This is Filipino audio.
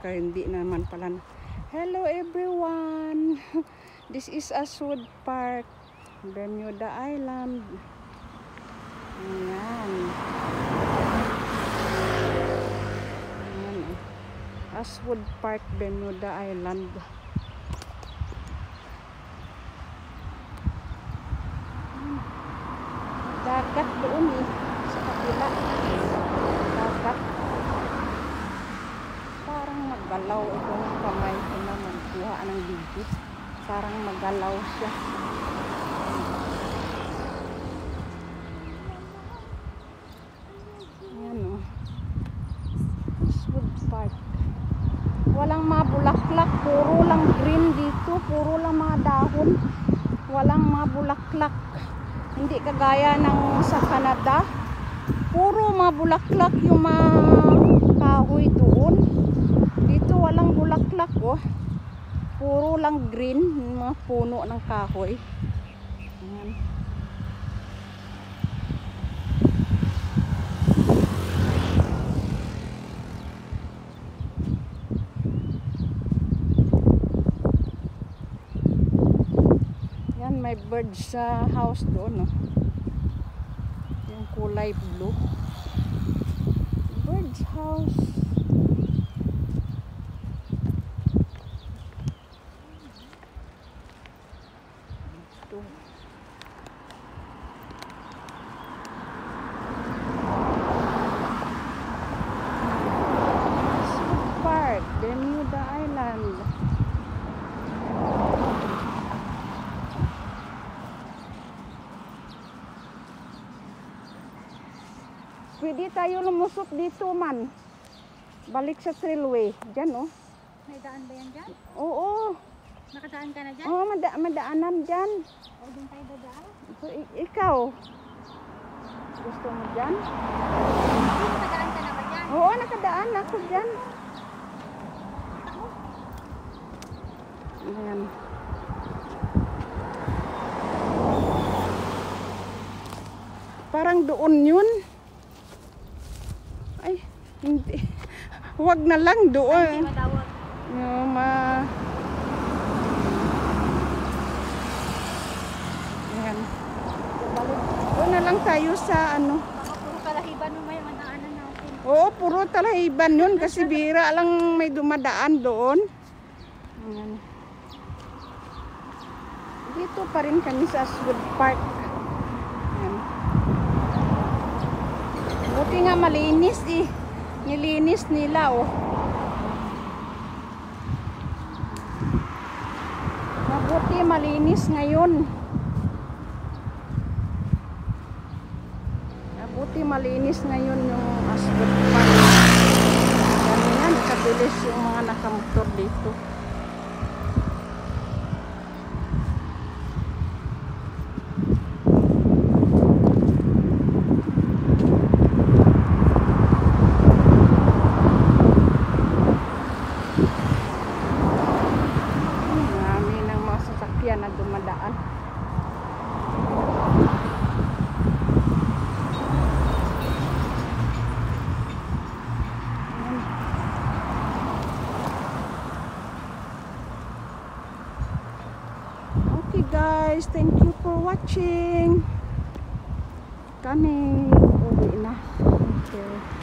Kaya hindi naman pala. Hello everyone. This is Ashwood Park, Bermuda Island. Ayan. Ayan. Ashwood Park, Bermuda Island. Dagat doon sa kapila. Dagat. Parang maggalaw itong kamay ko na magkuha ng video. Parang maggalaw siya. Ayan o. Ashwood Park. Walang mabulaklak. Puro lang green dito. Puro lang mga dahon. Walang mabulaklak. Hindi kagaya ng sa Canada. Puro mabulaklak yung mga kahoy doon. Dito walang bulaklak oh. Puro lang green yung mga puno ng kahoy. Ayan. Yan, may birds sa house doon, no? Yung kulay blue. Birds house. Ito. Ashwood Park, Bermuda Island. Pwede tayo lumusot dito man. Balik sa trailway. Diyan oh. May daan ba yan dyan? Oo. Nakadaan ka na dyan? Oo, madaanan dyan. O doon tayo dadaan? Ikaw. Gusto mo dyan? Nakadaan ka na ba dyan? Oo, nakadaan ako dyan. Ako? Ayan. Parang doon yun. Ay, hindi. Huwag na lang Hindi doon. matawag. Yung ayan. Doon na lang tayo sa ano. Baka puro kalahiban mo may madaanan natin. Oo, puro talahiban yun kasi bira lang may dumadaan doon. Ayan. Dito pa rin kami sa Ashwood Park. Ayan. Buti nga malinis eh. Nilinis nila oh. Mabuti malinis ngayon. Mabuti malinis ngayon yung Ashwood Park. Kanina nakabilis yung mga nakamotor dito. Marami ng mga sasakyan na dumadaan. Okay guys, thank you for watching. Kami uwi na. Okay.